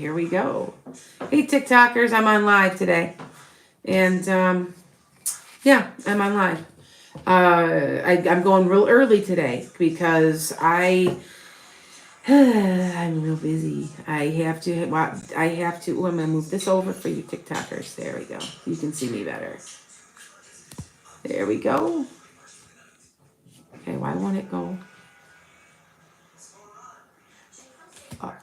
here we go. Hey, TikTokers, I'm on live today. And yeah, I'm on live. I'm going real early today because I'm real busy. I have to, oh, I'm going to move this over for you TikTokers. There we go. You can see me better. There we go. Okay, why won't it go? Oh.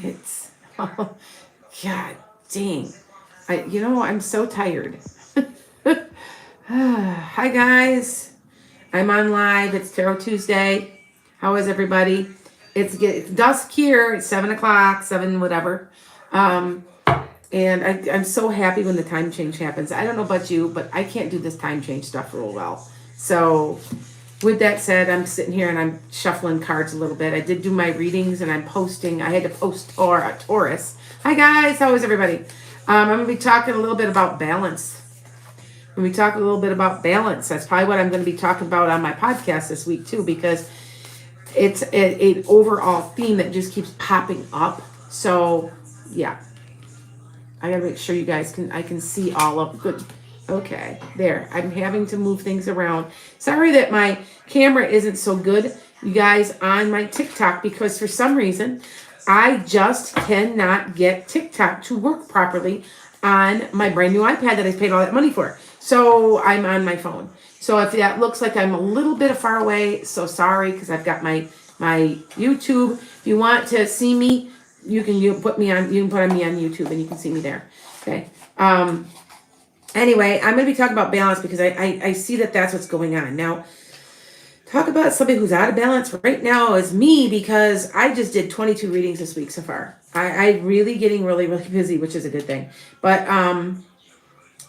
It's, oh, God dang. I'm so tired. Hi, guys. I'm on live. It's Tarot Tuesday. How is everybody? It's dusk here. It's 7 o'clock, 7 whatever. And I'm so happy when the time change happens. I don't know about you, but I can't do this time change stuff real well. So with that said, I'm sitting here and I'm shuffling cards a little bit. I did do my readings and I'm posting. I had to post a Taurus. Hi, guys. How is everybody? I'm going to be talking a little bit about balance. When we talk a little bit about balance, that's probably what I'm going to be talking about on my podcast this week too, because it's an overall theme that just keeps popping up. So yeah, I gotta make sure you guys I can see all of good. Okay, there. I'm having to move things around. Sorry that my camera isn't so good, you guys, on my TikTok, because for some reason I just cannot get TikTok to work properly on my brand new iPad that I paid all that money for. So I'm on my phone. So if that looks like I'm a little bit far away, so sorry, because I've got my YouTube. If you want to see me, you can put me on me on YouTube and you can see me there. Okay. Anyway, I'm going to be talking about balance because I see that that's what's going on. Now, talk about somebody who's out of balance right now is me, because I just did 22 readings this week so far. I really getting really, really busy, which is a good thing. But,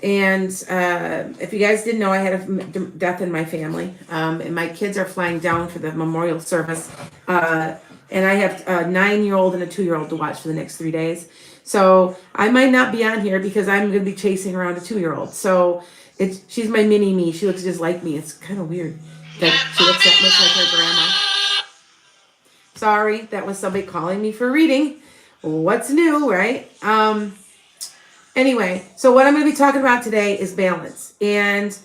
if you guys didn't know, I had a death in my family, and my kids are flying down for the memorial service, and I have a 9-year-old and a 2-year-old to watch for the next 3 days. So I might not be on here because I'm going to be chasing around a 2-year-old. So she's my mini me. She looks just like me. It's kind of weird that she looks that much like her grandma. Sorry, that was somebody calling me for a reading. What's new, right? Anyway, so what I'm going to be talking about today is balance. And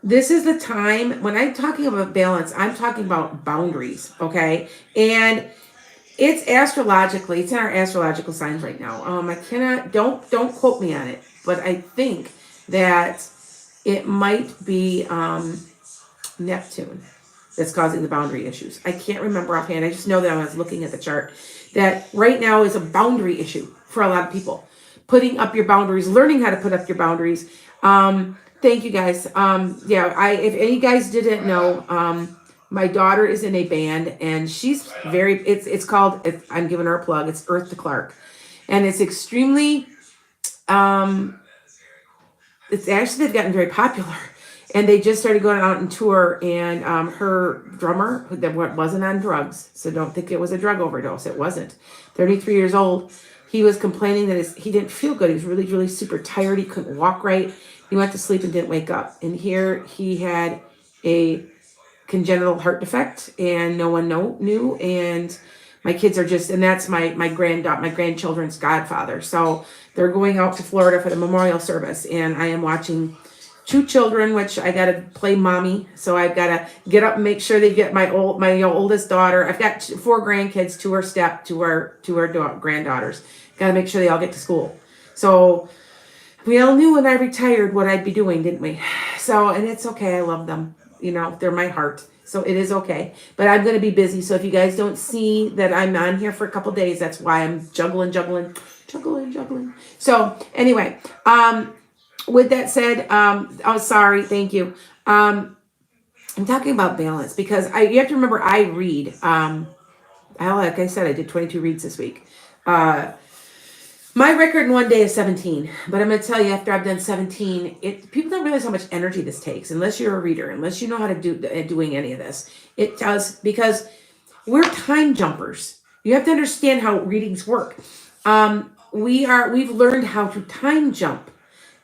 this is the time when I'm talking about balance, I'm talking about boundaries, okay? And it's astrologically, it's in our astrological signs right now. I cannot, don't quote me on it, but I think that it might be Neptune that's causing the boundary issues. I can't remember offhand. I just know that I was looking at the chart that right now is a boundary issue for a lot of people. Putting up your boundaries, learning how to put up your boundaries. Thank you guys. If any guys didn't know, my daughter is in a band and she's it's called, I'm giving her a plug, it's Earth to Clark. And it's extremely, it's actually, they've gotten very popular. And they just started going out on tour, and her drummer, that wasn't on drugs, so don't think it was a drug overdose. It wasn't. 33 years old. He was complaining that he didn't feel good. He was really, really super tired. He couldn't walk right. He went to sleep and didn't wake up. And here he had a congenital heart defect, and no one knew. And my kids are just, and that's my grandchildren's godfather. So they're going out to Florida for the memorial service, and I am watching 2 children, which I got to play mommy. So I've got to get up and make sure they get my oldest daughter. I've got 4 grandkids, 2 are granddaughters. Got to make sure they all get to school. So we all knew when I retired what I'd be doing, didn't we? So, and it's okay. I love them. They're my heart. So it is okay. But I'm going to be busy. So if you guys don't see that I'm on here for a couple days, that's why I'm juggling. So anyway, with that said, sorry, thank you. I'm talking about balance because you have to remember I read. Like I said, I did 22 reads this week. My record in one day is 17, but I'm going to tell you, after I've done 17, people don't realize how much energy this takes unless you're a reader, unless you know how to doing any of this. It does, because we're time jumpers. You have to understand how readings work. We've learned how to time jump.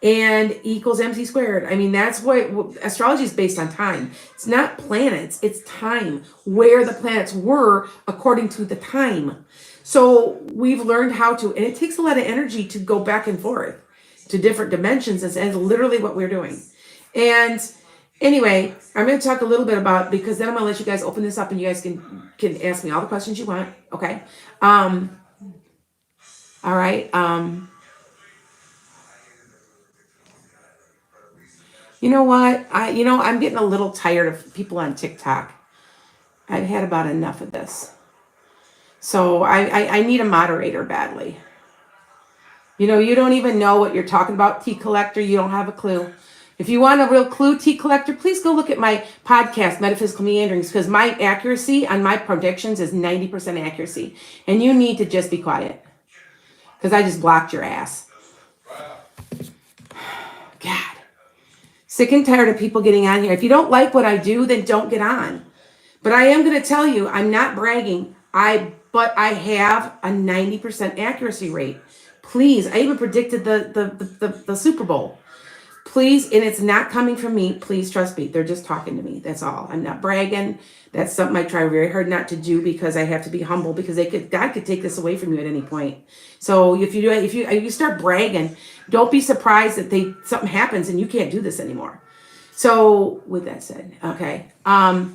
and E equals MC squared. I mean, that's what astrology is based on time. It's not planets, it's time, where the planets were according to the time. So we've learned how to, and it takes a lot of energy to go back and forth to different dimensions, and literally what we're doing. And anyway, I'm going to talk a little bit about, because then I'm going to let you guys open this up and you guys can ask me all the questions you want. Okay. All right. You know what? I'm getting a little tired of people on TikTok. I've had about enough of this. So I need a moderator badly. You don't even know what you're talking about, tea collector. You don't have a clue. If you want a real clue, tea collector, please go look at my podcast, Metaphysical Meanderings, because my accuracy on my predictions is 90% accuracy. And you need to just be quiet, because I just blocked your ass. God. Sick and tired of people getting on here. If you don't like what I do, then don't get on. But I am going to tell you, I'm not bragging. But I have a 90% accuracy rate. Please, I even predicted the Super Bowl. Please, and it's not coming from me. Please trust me. They're just talking to me. That's all. I'm not bragging. That's something I try very hard not to do, because I have to be humble, because God could take this away from you at any point. So if you start bragging, don't be surprised that something happens and you can't do this anymore. So with that said, okay. How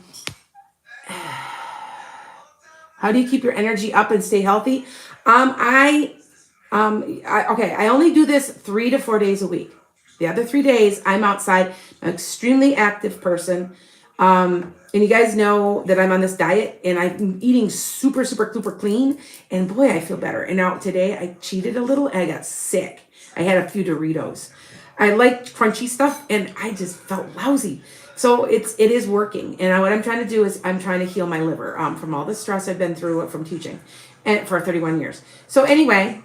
do you keep your energy up and stay healthy? I only do this 3 to 4 days a week. The other 3 days, I'm outside. I'm an extremely active person. And you guys know that I'm on this diet, and I'm eating super, super, super clean. And boy, I feel better. And now today I cheated a little and I got sick. I had a few Doritos. I like crunchy stuff, and I just felt lousy. So it is working. And what I'm trying to do is I'm trying to heal my liver from all the stress I've been through from teaching and for 31 years. So anyway,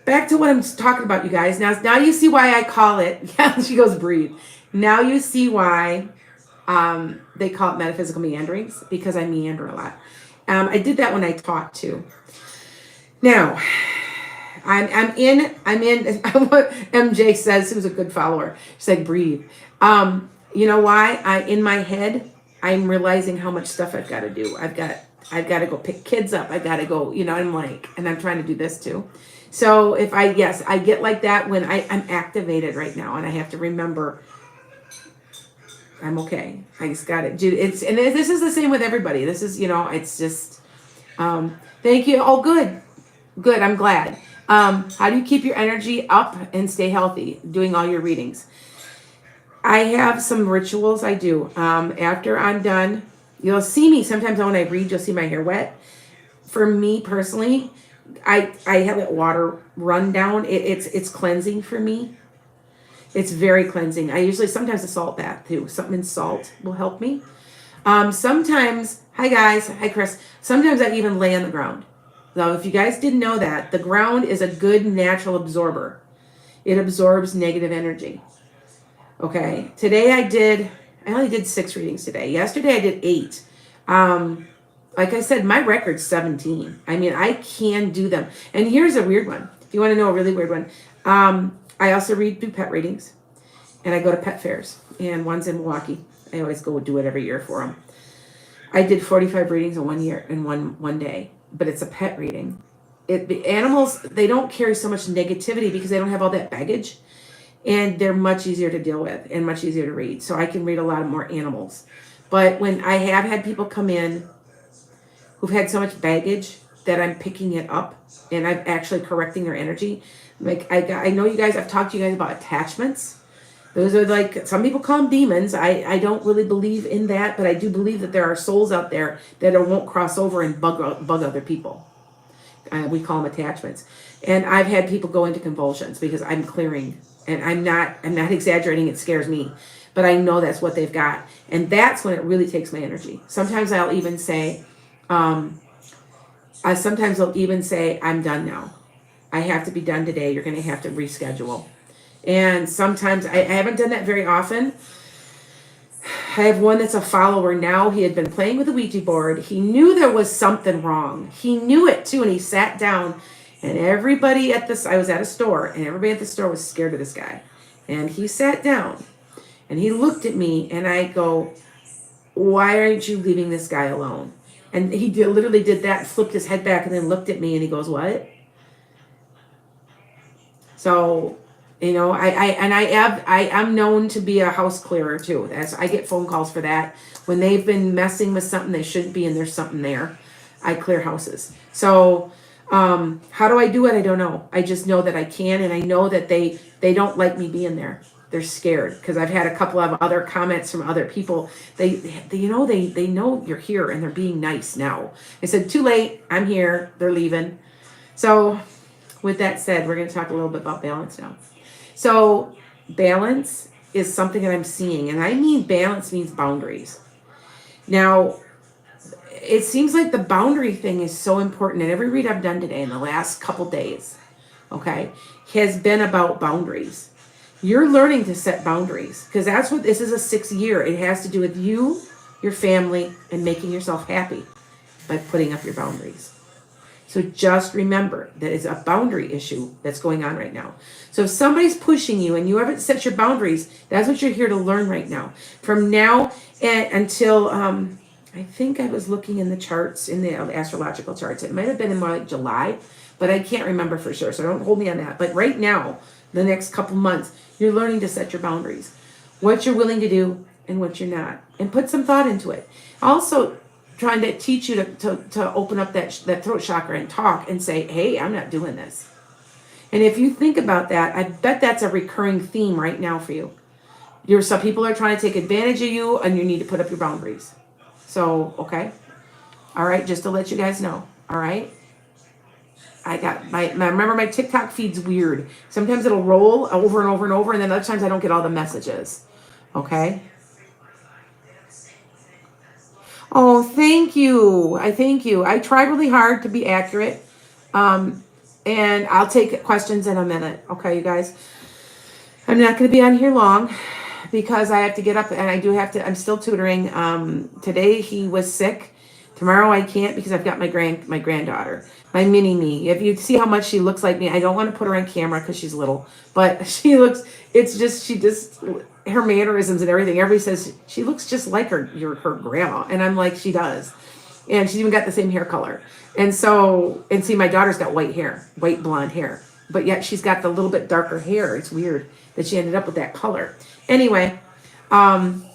back to what I'm talking about, you guys. Now you see why I call it, yeah, she goes, breathe. Now you see why they call it metaphysical meanderings, because I meander a lot. I did that when I taught too. Now, I'm in, MJ says, who's a good follower, she said, breathe. You know why? In my head, I'm realizing how much stuff I've got to do. I've got to go pick kids up. I've got to go, and I'm trying to do this too. So I get like that when I'm activated right now, and I have to remember I'm okay. I just got it. This is the same with everybody. This is, it's just, thank you. Oh, good. I'm glad. How do you keep your energy up and stay healthy doing all your readings? I have some rituals I do. After I'm done, you'll see me sometimes when I read, you'll see my hair wet. For me personally, I have that water run down. It's cleansing for me. It's very cleansing. I usually, sometimes a salt bath too. Something in salt will help me. Sometimes, hi guys, hi Chris. Sometimes I even lay on the ground. Now, if you guys didn't know that, the ground is a good natural absorber. It absorbs negative energy. Okay. Today I only did 6 readings today. Yesterday I did 8. Like I said, my record's 17. I mean, I can do them. And here's a weird one. If you want to know a really weird one. I also do pet readings, and I go to pet fairs, and one's in Milwaukee. I always go do it every year for them. I did 45 readings in 1 year, in one day, but it's a pet reading. The animals, they don't carry so much negativity because they don't have all that baggage, and they're much easier to deal with and much easier to read. So I can read a lot more animals. But when I have had people come in who've had so much baggage that I'm picking it up and I'm actually correcting their energy. Like I know you guys, I've talked to you guys about attachments. Those are like, some people call them demons. I don't really believe in that, but I do believe that there are souls out there that won't cross over and bug other people. We call them attachments. And I've had people go into convulsions because I'm clearing, and I'm not exaggerating. It scares me, but I know that's what they've got. And that's when it really takes my energy. Sometimes I'll even say, sometimes they'll even say, I'm done now. I have to be done today. You're going to have to reschedule. And sometimes I haven't done that very often. I have one that's a follower now. He had been playing with the Ouija board. He knew there was something wrong. He knew it too. And he sat down, and everybody I was at a store, and everybody at the store was scared of this guy. And he sat down and he looked at me and I go, why aren't you leaving this guy alone? And he literally did that, flipped his head back and then looked at me and he goes, what? So, you know, I'm known to be a house clearer too. I get phone calls for that. When they've been messing with something they shouldn't be and there's something there, I clear houses. So, how do I do it? I don't know. I just know that I can, and I know that they don't like me being there. They're scared because I've had a couple of other comments from other people. They know you're here and they're being nice now. I said, too late. I'm here. They're leaving. So with that said, we're going to talk a little bit about balance now. So balance is something that I'm seeing, and I mean balance means boundaries. Now, it seems like the boundary thing is so important, and every read I've done today in the last couple days, okay, has been about boundaries. You're learning to set boundaries because that's what this is, a 6th year. It has to do with you, your family, and making yourself happy by putting up your boundaries. So just remember that it's a boundary issue that's going on right now. So if somebody's pushing you and you haven't set your boundaries, that's what you're here to learn right now. From now until, I think I was looking in the charts, in the astrological charts. It might have been in more like July, but I can't remember for sure. So don't hold me on that. But right now, the next couple months, you're learning to set your boundaries. What you're willing to do and what you're not. And put some thought into it. Also, trying to teach you to open up that throat chakra and talk and say, hey, I'm not doing this. And if you think about that, I bet that's a recurring theme right now for you. Some people are trying to take advantage of you and you need to put up your boundaries. So, okay. All right. Just to let you guys know. All right. I remember my TikTok feed's weird. Sometimes it'll roll over and over and over. And then other times I don't get all the messages. Okay. Oh, thank you. Thank you. I try really hard to be accurate. And I'll take questions in a minute. Okay, you guys. I'm not going to be on here long because I have to get up and I'm still tutoring. Today he was sick. Tomorrow I can't because I've got my granddaughter, my mini me. If you see how much she looks like me, I don't want to put her on camera because she's little, but her mannerisms and everything. Everybody says she looks just like her grandma. And I'm like, she does. And she's even got the same hair color. And see, my daughter's got white blonde hair, but yet she's got the little bit darker hair. It's weird that she ended up with that color. Anyway, artsy,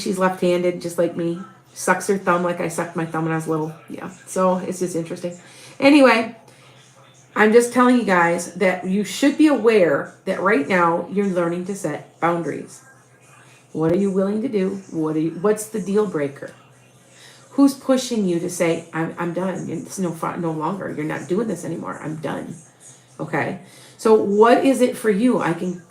she's left-handed, just like me. Sucks her thumb like I sucked my thumb when I was little. Yeah, so it's just interesting. Anyway, I'm just telling you guys that you should be aware that right now you're learning to set boundaries. What are you willing to do? What's the deal breaker? Who's pushing you to say, I'm done. It's no longer. You're not doing this anymore. I'm done. Okay. So what is it for you? I can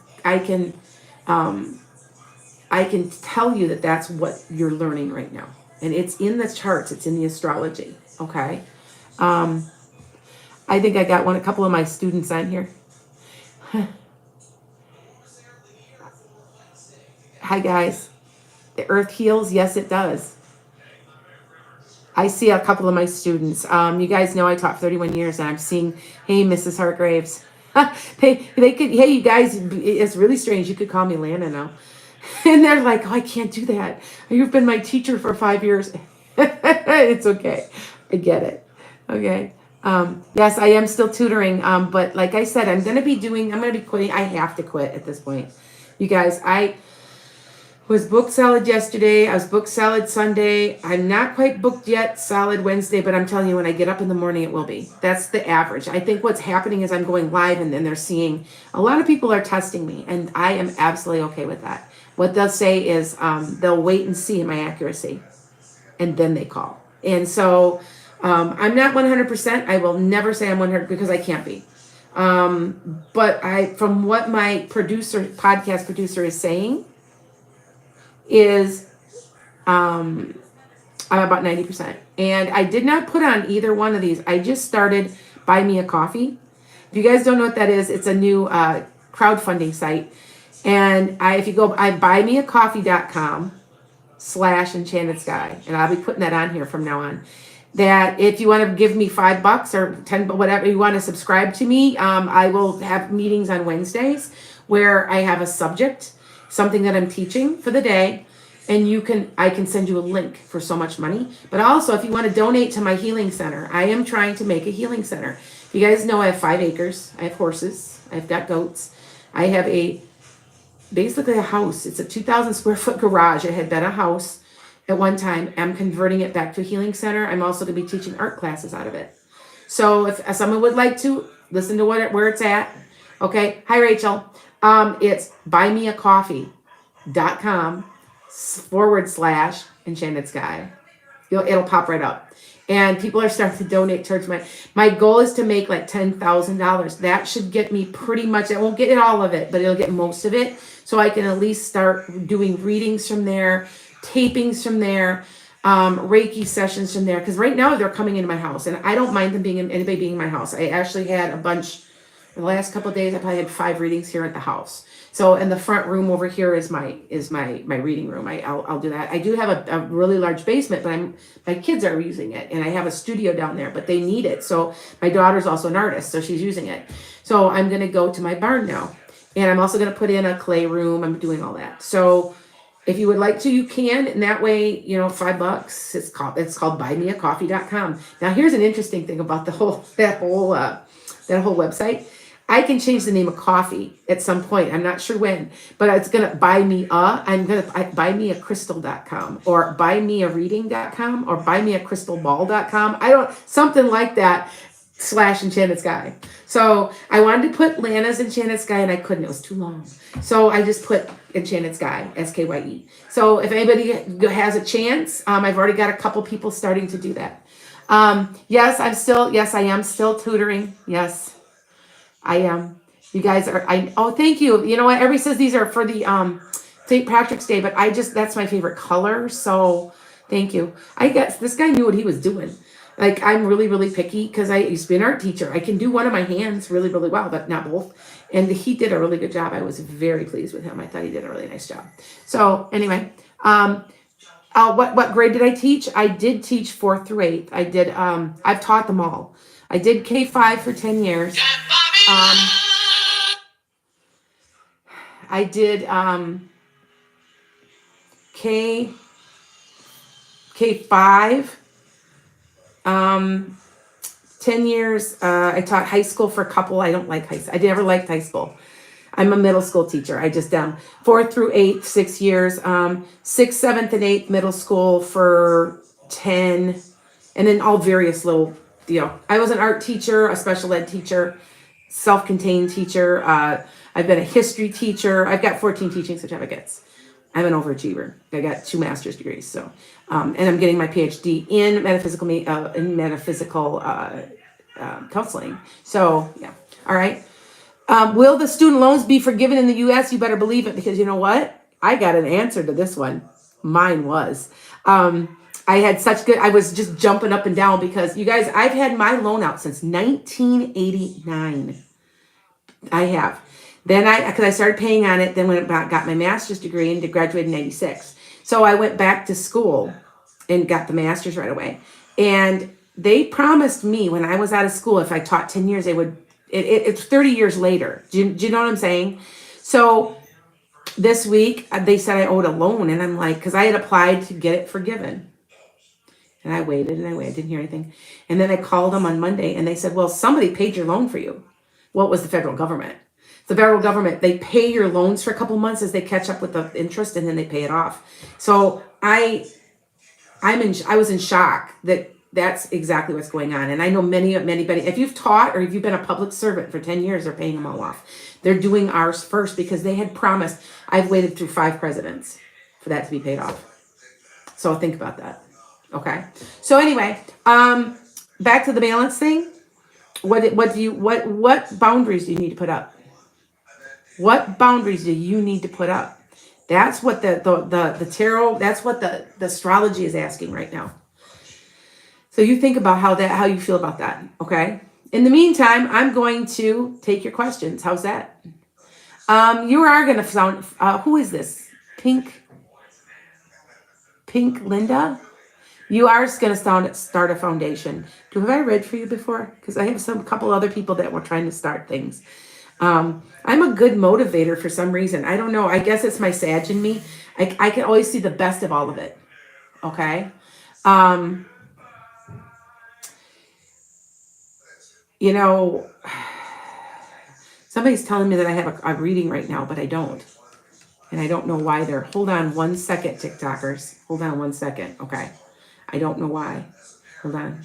tell you that that's what you're learning right now. And it's in the charts. It's in the astrology. Okay. I think I got a couple of my students on here. Hi guys. The earth heals. Yes, it does. I see a couple of my students. You guys know I taught 31 years and I'm seeing, hey, Mrs. Hargraves. they could, hey, you guys, it's really strange. You could call me Lana now. And they're like, oh, I can't do that. You've been my teacher for 5 years. It's okay. I get it. Okay. Yes, I am still tutoring. But like I said, I'm going to be quitting. I have to quit at this point. You guys, I was booked solid yesterday. I was booked solid Sunday. I'm not quite booked yet solid Wednesday, but I'm telling you, when I get up in the morning, it will be. That's the average. I think what's happening is I'm going live and then they're seeing, a lot of people are testing me and I am absolutely okay with that. What they'll say is they'll wait and see my accuracy and then they call. And so I'm not 100%. I will never say I'm 100 because I can't be. But from what my podcast producer is saying, is I'm about 90%. And I did not put on either one of these. I just started Buy Me a Coffee. If you guys don't know what that is, it's a new crowdfunding site. And if you go, buymeacoffee.com/enchantedskye. And I'll be putting that on here from now on. that if you want to give me $5 or 10, but whatever you want to subscribe to me, I will have meetings on Wednesdays where I have a subject, something that I'm teaching for the day. And I can send you a link for so much money. But also, if you want to donate to my healing center, I am trying to make a healing center. You guys know I have 5 acres. I have horses. I've got goats. I have basically a house. It's a 2,000 square foot garage. It had been a house at one time. I'm converting it back to a healing center. I'm also going to be teaching art classes out of it. So if someone would like to listen to where it's at, okay. Hi, Rachel. It's buymeacoffee.com/enchanted It'll pop right up. And people are starting to donate towards my goal is to make like $10,000. That should get me pretty much, I won't get all of it, but it'll get most of it. So I can at least start doing readings from there, tapings from there, Reiki sessions from there. Because right now they're coming into my house and I don't mind anybody being in my house. I actually had a bunch the last couple of days. I probably had 5 readings here at the house. So in the front room over here is my reading room. I'll do that. I do have a really large basement, but my kids are using it, and I have a studio down there, but they need it. So my daughter's also an artist, so she's using it. So I'm gonna go to my barn now, and I'm also gonna put in a clay room. I'm doing all that. So if you would like to, you can, and that way, $5. It's called buymeacoffee.com. Now here's an interesting thing about that whole website. I can change the name of coffee at some point. I'm not sure when, but it's going to buymeacrystal.com or buymeareading.com or buymeacrystalball.com. Something like that /EnchantedSkye. So I wanted to put Lana's Enchanted Skye and I couldn't. It was too long. So I just put Enchanted Skye, SKYE. So if anybody has a chance, I've already got a couple people starting to do that. Yes, I am still tutoring. Yes. I am. You guys are. Thank you. You know what? Everybody says these are for the St. Patrick's Day, but that's my favorite color. So thank you. I guess this guy knew what he was doing. Like I'm really, really picky because I used to be an art teacher. I can do one of my hands really, really well, but not both. And he did a really good job. I was very pleased with him. I thought he did a really nice job. So anyway, what grade did I teach? I did teach 4th through 8th. I did. I've taught them all. I did K5 for 10 years. I did K5, 10 years. I taught high school for a couple. I don't like high school. I never liked high school. I'm a middle school teacher. I just 4th through 8th, 6 years. 6th, 7th, and 8th middle school for 10, and then all various little deal. I was an art teacher, a special ed teacher, self-contained teacher. I've been a history teacher. I've got 14 teaching certificates. I'm an overachiever. I got 2 master's degrees. So, and I'm getting my PhD in metaphysical counseling. So, yeah. All right. Will the student loans be forgiven in the U.S.? You better believe it, because you know what? I got an answer to this one. Mine was. I was just jumping up and down because, you guys, I've had my loan out since 1989. I have. Then because I started paying on it, then got my master's degree and graduated in 96. So I went back to school and got the master's right away. And they promised me when I was out of school, if I taught 10 years, it's 30 years later. Do you know what I'm saying? So this week they said I owed a loan, and I'm like, because I had applied to get it forgiven. And I waited, didn't hear anything. And then I called them on Monday and they said, well, somebody paid your loan for you. Well, it was the federal government. The federal government, they pay your loans for a couple months as they catch up with the interest, and then they pay it off. So I was in shock that that's exactly what's going on. And I know many, if you've taught or if you've been a public servant for 10 years, they're paying them all off. They're doing ours first because they had promised. I've waited through 5 presidents for that to be paid off. So think about that. Okay. So anyway, back to the balance thing. What boundaries do you need to put up? What boundaries do you need to put up? That's what the tarot, that's what the astrology is asking right now. So you think about how you feel about that. Okay. In the meantime, I'm going to take your questions. How's that? You are going to sound, who is this? Pink Linda? You are going to start a foundation. Have I read for you before? Because I have some couple other people that were trying to start things. I'm a good motivator for some reason. I don't know. I guess it's my Sag in me. I can always see the best of all of it. Okay. You know, somebody's telling me that I have a reading right now, but I don't. And I don't know why they're. Hold on 1 second, TikTokers. Hold on 1 second. Okay. I don't know why. Hold on.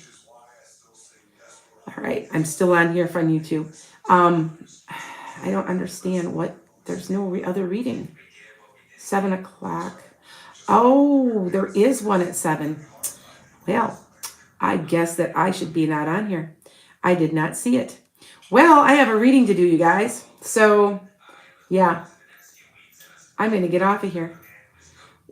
All right. I'm still on here from YouTube. I don't understand what. There's no other reading. 7 o'clock. Oh, there is one at 7. Well, I guess that I should be not on here. I did not see it. Well, I have a reading to do, you guys. So, yeah. I'm going to get off of here.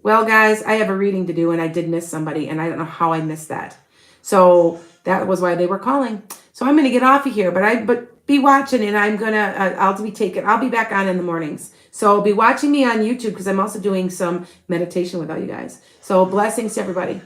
Well, guys, I have a reading to do, and I did miss somebody, and I don't know how I missed that. So that was why they were calling. So I'm going to get off of here, but be watching, and I'm going to, I'll be back on in the mornings. So be watching me on YouTube because I'm also doing some meditation with all you guys. So blessings to everybody.